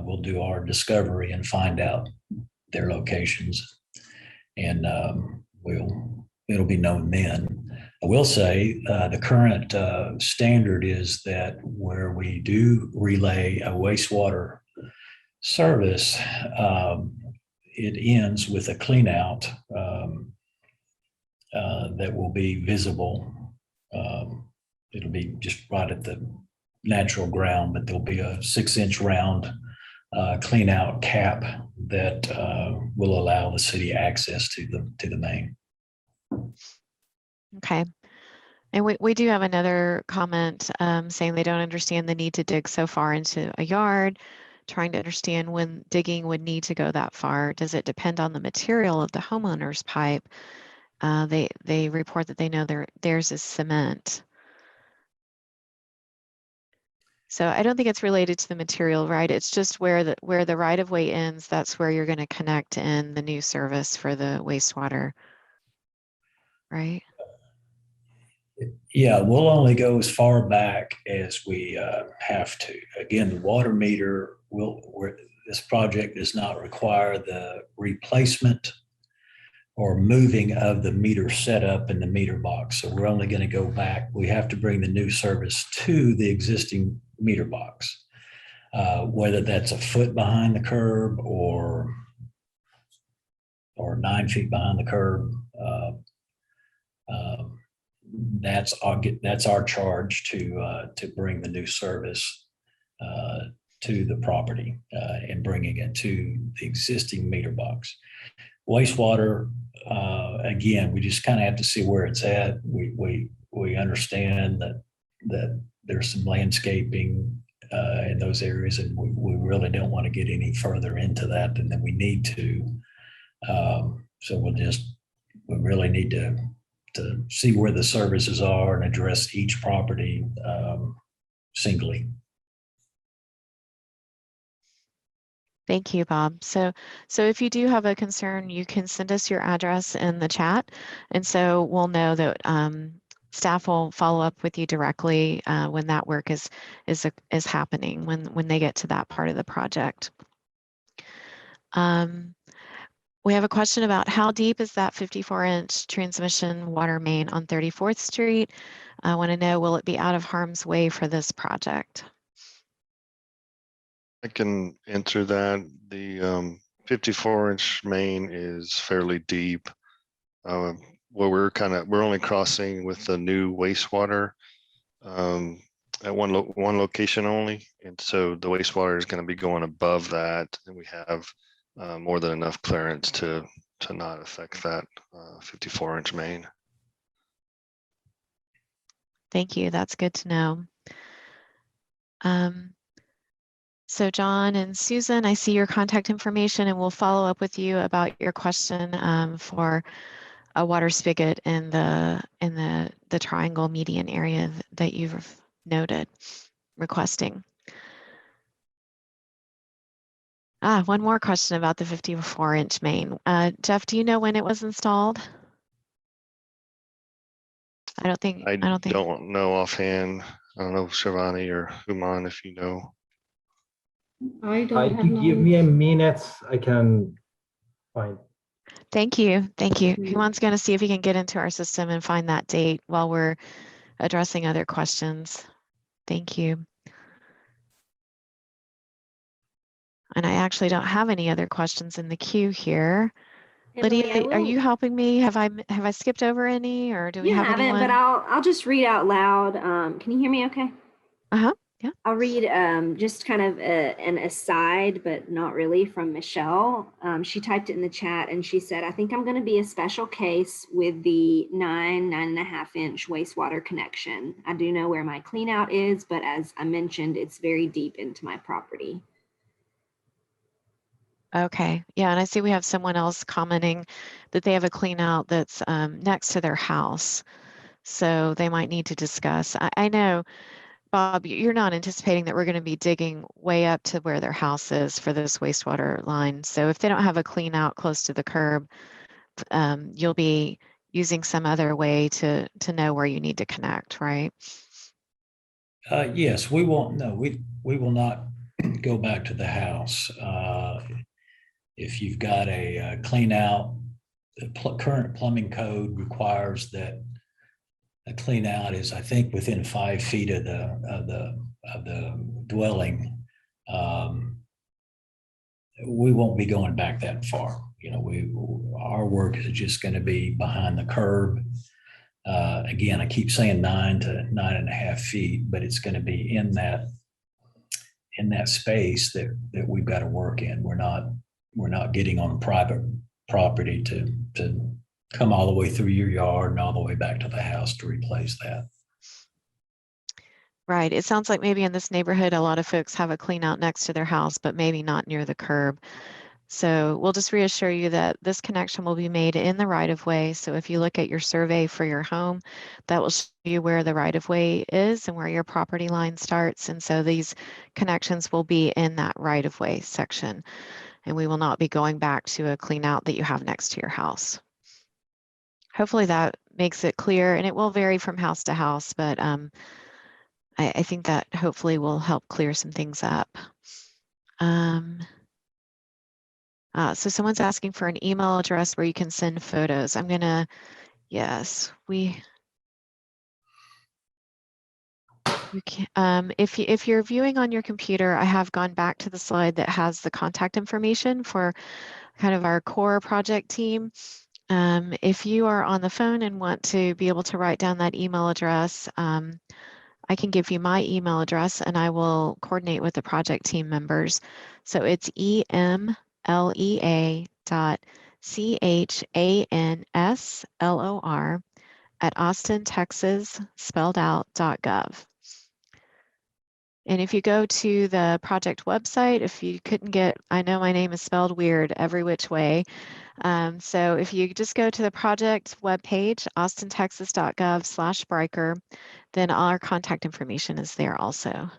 we'll do our discovery and find out their locations, and it'll be known then. I will say the current standard is that where we do relay a wastewater service, it ends with a clean out that will be visible. It'll be just right at the natural ground, but there'll be a 6-inch round clean out cap that will allow the city access to the main. Okay. And we do have another comment saying they don't understand the need to dig so far into a yard trying to understand when digging would need to go that far. Does it depend on the material of the homeowner's pipe? They report that they know theirs is cement. So I don't think it's related to the material, right? It's just where the right of way ends, that's where you're going to connect in the new service for the wastewater, right? Yeah, we'll only go as far back as we have to. Again, the water meter this project does not require the replacement or moving of the meter setup in the meter box. So we're only going to go back. We have to bring the new service to the existing meter box, whether that's a foot behind the curb or 9 feet behind the curb. That's our charge to bring the new service to the property and bringing it to the existing meter box. Wastewater, again, we just kind of have to see where it's at. We understand that there's some landscaping in those areas, and we really don't want to get any further into that than we need to. So we really need to see where the services are and address each property singly. Thank you, Bob. So if you do have a concern, you can send us your address in the chat. And so we'll know that staff will follow up with you directly when that work is happening, when they get to that part of the project. We have a question about how deep is that 54-inch transmission water main on 34th Street? I want to know, will it be out of harm's way for this project? I can answer that. The 54-inch main is fairly deep. Where we're only crossing with the new wastewater at one location only, and so the wastewater is going to be going above that, and we have more than enough clearance to not affect that 54-inch main. Thank you. That's good to know. So John and Susan, I see your contact information, and we'll follow up with you about your question for a water spigot in the triangle median area that you've noted requesting. One more question about the 54-inch main. Jeff, do you know when it was installed? I don't know offhand. I don't know, Shivani or Human, if you know. I don't have Give me a minute. I can find. Thank you. Thank you. Human's going to see if he can get into our system and find that date while we're addressing other questions. Thank you. And I actually don't have any other questions in the queue here. Emily, Lydia, are you helping me? Have I skipped over any, or do we have anyone? But I'll just read out loud. Can you hear me okay? Yeah. I'll read just kind of an aside, but not really, from Michelle. She typed it in the chat and she said, I think I'm going to be a special case with the 9.5-inch wastewater connection. I do know where my clean out is, but as I mentioned, it's very deep into my property. Okay. Yeah. And I see we have someone else commenting that they have a clean out that's next to their house. So they might need to discuss. I know, Bob, you're not anticipating that we're going to be digging way up to where their house is for this wastewater line. So if they don't have a clean out close to the curb, you'll be using some other way to know where you need to connect, right? Yes, we won't. No, we will not go back to the house. If you've got a clean out, the current plumbing code requires that a clean out is, I think, within 5 feet of the dwelling. We won't be going back that far. You know, our work is just going to be behind the curb. Again, I keep saying 9 to 9.5 feet, but it's going to be in that space that we've got to work in. We're not getting on private property to come all the way through your yard and all the way back to the house to replace that. Right. It sounds like maybe in this neighborhood, a lot of folks have a clean out next to their house, but maybe not near the curb. So we'll just reassure you that this connection will be made in the right of way. So if you look at your survey for your home, that will show you where the right of way is and where your property line starts. And so these connections will be in that right of way section. And we will not be going back to a clean out that you have next to your house. Hopefully that makes it clear, and it will vary from house to house, but I think that hopefully will help clear some things up. So someone's asking for an email address where you can send photos. I'm gonna, yes, you can, if you're viewing on your computer, I have gone back to the slide that has the contact information for kind of our core project team. If you are on the phone and want to be able to write down that email address, I can give you my email address and I will coordinate with the project team members. So it's emlea.chansLOR@austintexas, spelled out, .gov. And if you go to the project website, if you couldn't get, I know my name is spelled weird every which way. So if you just go to the project webpage, austintexas.gov/Bryker, then all our contact information is there also.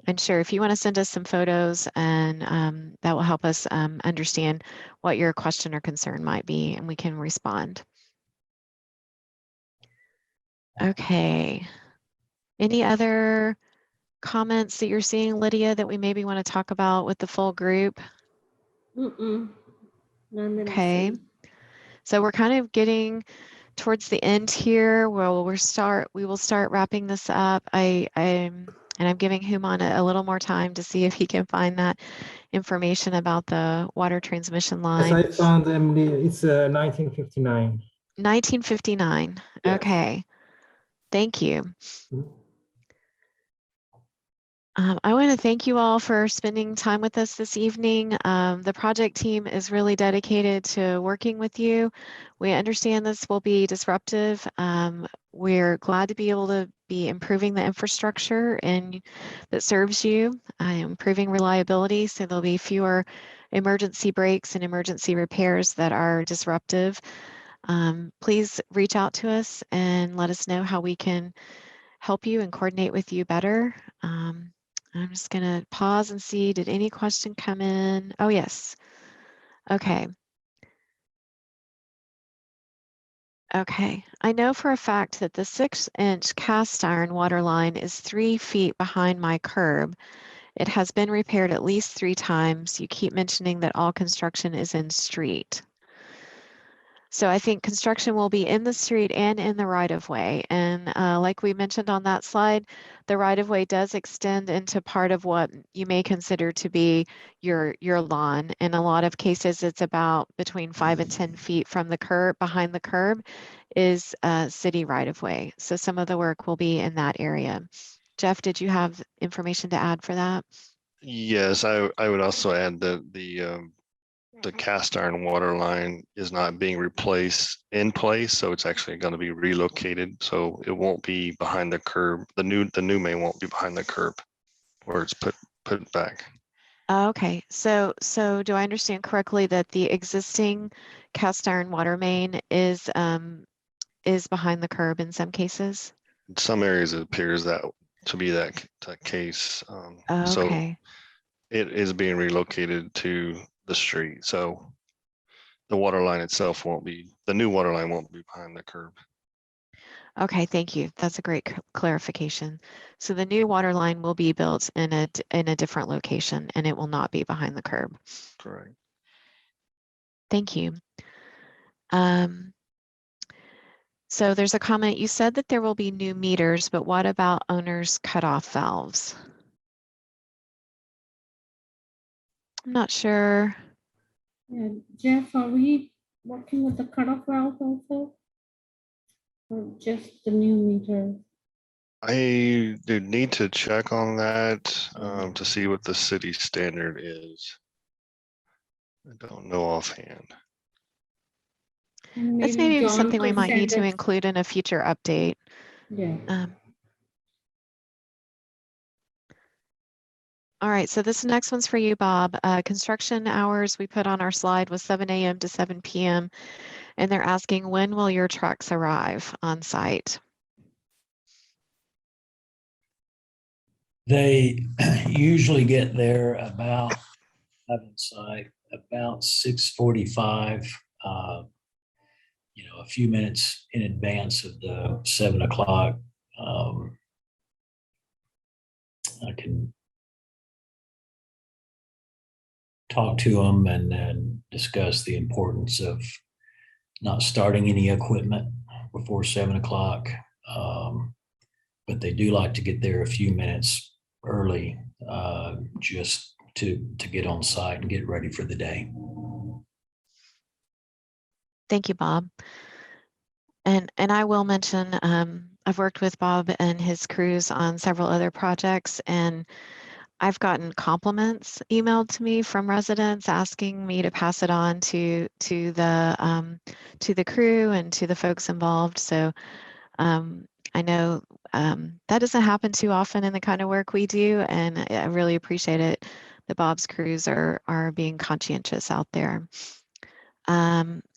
And sure, if you want to send us some photos, and that will help us understand what your question or concern might be, and we can respond. Okay. Any other comments that you're seeing, Lydia, that we maybe want to talk about with the full group? None that I Okay. see. So we're kind of getting towards the end here. Well, we will start wrapping this up. I'm giving Human a little more time to see if he can find that information about the water transmission Yes, line. I found Emily. It's 1959. 1959. Yes. Okay. Thank you. Mhm. I want to thank you all for spending time with us this evening. The project team is really dedicated to working with you. We understand this will be disruptive. We're glad to be able to be improving the infrastructure and that serves you, improving reliability, so there'll be fewer emergency breaks and emergency repairs that are disruptive. Please reach out to us and let us know how we can help you and coordinate with you better. I'm just going to pause and see, did any question come in? Oh, yes. Okay. Okay. I know for a fact that the 6-inch cast iron water line is 3 feet behind my curb. It has been repaired at least 3 times. You keep mentioning that all construction is in street. So I think construction will be in the street and in the right of way. And like we mentioned on that slide, the right of way does extend into part of what you may consider to be your lawn. In a lot of cases, it's about between 5 and 10 feet from the curb, behind the curb is city right of way. So some of the work will be in that area. Jeff, did you have information to add for that? Yes, I would also add that the cast iron water line is not being replaced in place, so it's actually going to be relocated. So it won't be behind the curb. The new main won't be behind the curb where it's put back. Okay, so do I understand correctly that the existing cast iron water main is behind the curb in some cases? In some areas, it appears that to be that case. So Okay, it is being relocated to the street. So the water line itself the new water line won't be behind the curb. okay, thank you. That's a great clarification. So the new water line will be built in a different location, and it will not be behind the curb. Correct. Thank you. So there's a comment, you said that there will be new meters, but what about owners' cutoff valves? I'm not sure. Yeah, Jeff, are we working with the cutoff valve also? Or just the new meter? I do need to check on that to see what the city standard is. I don't know offhand. And That's maybe maybe John something we could might need send to us. include in a future update. Yeah. All right, so this next one's for you, Bob. Construction hours we put on our slide was 7 a.m. to 7 p.m. And they're asking, when will your trucks arrive on site? They usually get there about, on site, about 6:45, a few minutes in advance of the 7 o'clock. I can talk to them and then discuss the importance of not starting any equipment before 7 o'clock. But they do like to get there a few minutes early, just to get on site and get ready for the day. Thank you, Bob. And I will mention, I've worked with Bob and his crews on several other projects, and I've gotten compliments emailed to me from residents asking me to pass it on to the crew and to the folks involved. So I know that doesn't happen too often in the kind of work we do, and I really appreciate it that Bob's crews are being conscientious out there.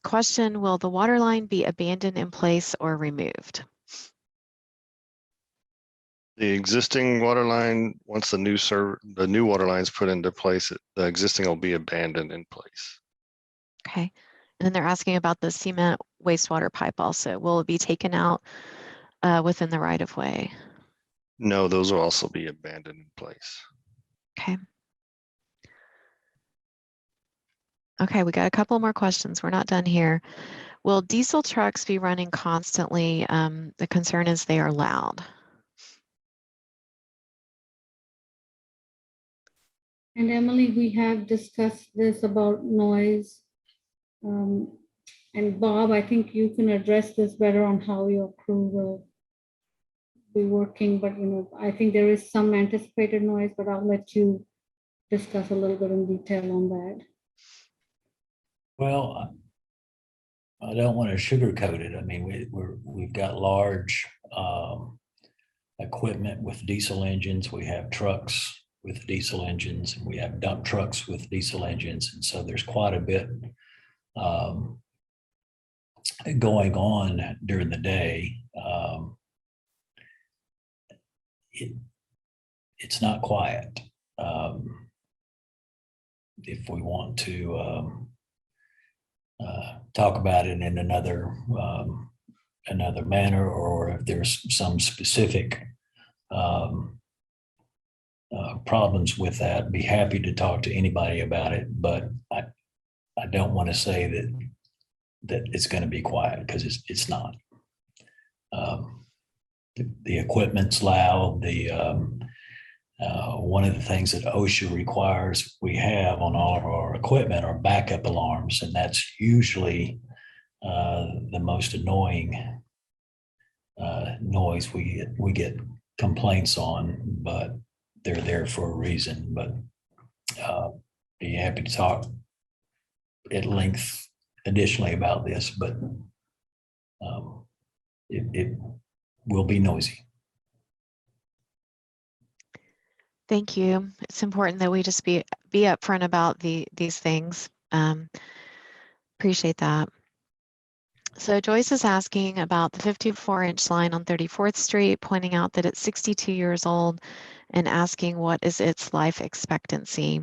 Question, will the water line be abandoned in place or removed? The existing water line, once the new water line is put into place, the existing will be abandoned in place. Okay. And then they're asking about the cement wastewater pipe also. Will it be taken out within the right of way? No, those will also be abandoned in place. Okay. Okay, we got a couple more questions. We're not done here. Will diesel trucks be running constantly? The concern is they are loud. And Emily, we have discussed this about noise. And Bob, I think you can address this better on how your crew will be working, but I think there is some anticipated noise, but I'll let you discuss a little bit in detail on that. Well, I don't want to sugarcoat it. I mean, we've got large equipment with diesel engines. We have trucks with diesel engines, and we have dump trucks with diesel engines. And so there's quite a bit going on during the day. It's not quiet. If we want to talk about it in another manner, or if there's some specific problems with that, be happy to talk to anybody about it. But I don't want to say that it's going to be quiet, because it's not. The equipment's loud. One of the things that OSHA requires we have on all of our equipment are backup alarms, and that's usually the most annoying noise we get complaints on, but they're there for a reason. But be happy to talk at length additionally about this, but it will be noisy. Thank you. It's important that we just be upfront about these things. Appreciate that. So Joyce is asking about the 54-inch line on 34th Street, pointing out that it's 62 years old and asking what is its life expectancy.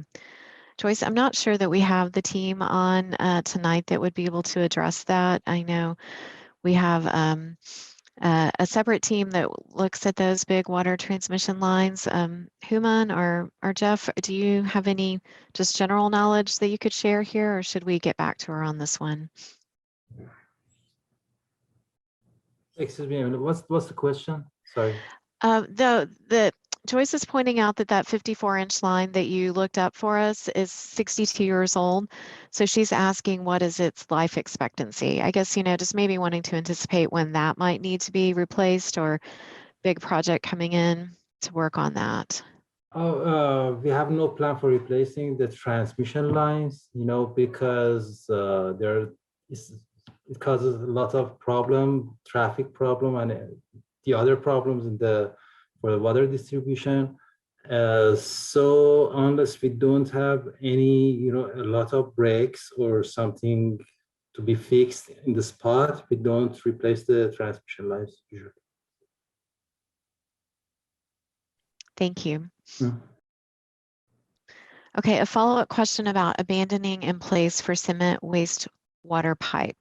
Joyce, I'm not sure that we have the team on tonight that would be able to address that. I know we have a separate team that looks at those big water transmission lines. Human or Jeff, do you have any just general knowledge that you could share here, or should we get back to her on this one? Excuse me, what's the question? Sorry. The Joyce is pointing out that 54-inch line that you looked up for us is 62 years old. So she's asking, what is its life expectancy? I guess, just maybe wanting to anticipate when that might need to be replaced, or big project coming in to work on that. We have no plan for replacing the transmission lines, because it causes a lot of traffic problem, and the other problems for the water distribution. So unless we don't have any, a lot of breaks or something to be fixed in the spot, we don't replace the transmission lines usually. Thank you. Mm. Okay, a follow-up question about abandoning in place for cement wastewater pipe.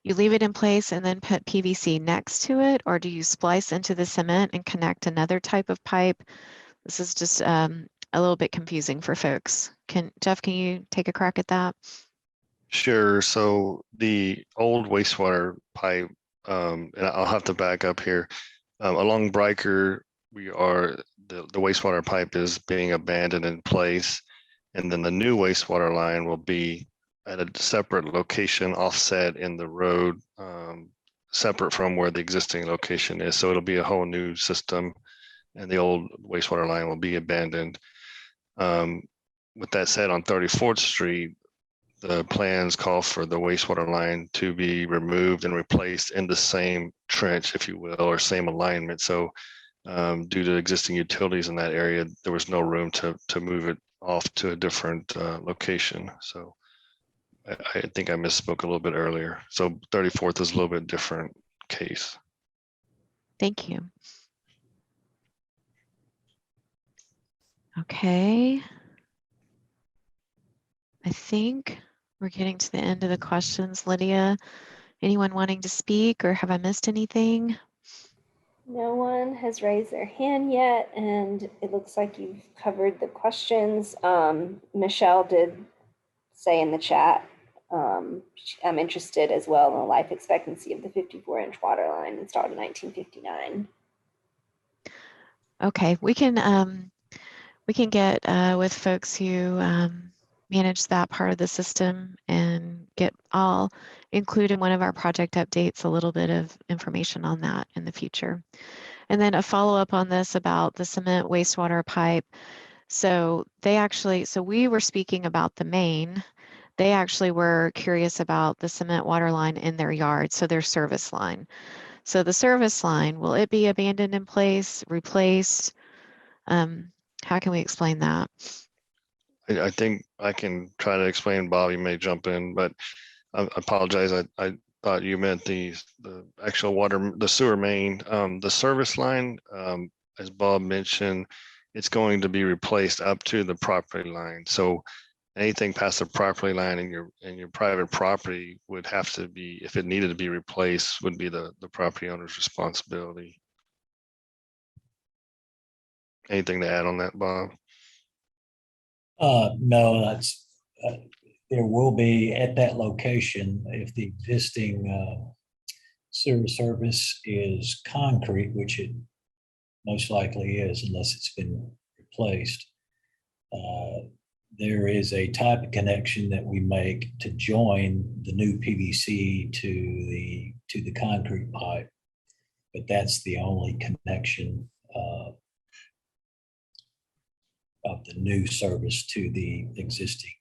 You leave it in place and then put PVC next to it, or do you splice into the cement and connect another type of pipe? This is just a little bit confusing for folks. Jeff, can you take a crack at that? Sure. So the old wastewater pipe, and I'll have to back up here. Along Bryker, the wastewater pipe is being abandoned in place. And then the new wastewater line will be at a separate location offset in the road, separate from where the existing location is. So it'll be a whole new system and the old wastewater line will be abandoned. With that said, on 34th Street, the plans call for the wastewater line to be removed and replaced in the same trench, if you will, or same alignment. So due to existing utilities in that area, there was no room to move it off to a different location. So I think I misspoke a little bit earlier. So 34th is a little bit different case. Thank you. Okay. I think we're getting to the end of the questions. Lydia, anyone wanting to speak, or have I missed anything? No one has raised their hand yet, and it looks like you've covered the questions. Michelle did say in the chat, I'm interested as well in the life expectancy of the 54-inch water line installed in 1959. Okay, we can get with folks who manage that part of the system and I'll include in one of our project updates a little bit of information on that in the future. And then a follow-up on this about the cement wastewater pipe. So we were speaking about the main. They actually were curious about the cement water line in their yard, so their service line. So the service line, will it be abandoned in place, replaced? How can we explain that? I think I can try to explain. Bob, you may jump in, but I apologize. I thought you meant the actual water, the sewer main, the service line. As Bob mentioned, it's going to be replaced up to the property line. So anything past the property line in your private property would have to be, if it needed to be replaced, would be the property owner's responsibility. Anything to add on that, Bob? No, that's there will be at that location, if the existing sewer service is concrete, which it most likely is unless it's been replaced. There is a type of connection that we make to join the new PVC to the concrete pipe, but that's the only connection of the new service to the existing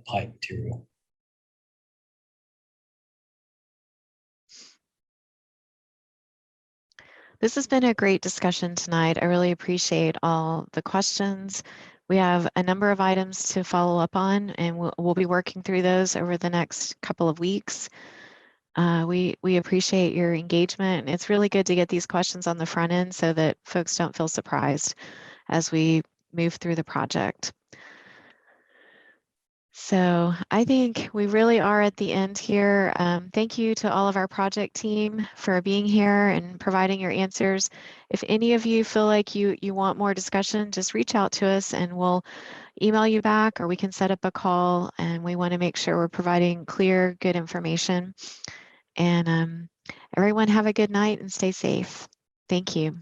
pipe material. This has been a great discussion tonight. I really appreciate all the questions. We have a number of items to follow up on, and we'll be working through those over the next couple of weeks. We appreciate your engagement. It's really good to get these questions on the front end so that folks don't feel surprised as we move through the project. So I think we really are at the end here. Thank you to all of our project team for being here and providing your answers. If any of you feel like you want more discussion, just reach out to us and we'll email you back, or we can set up a call, and we want to make sure we're providing clear, good information. And everyone have a good night and stay safe. Thank you.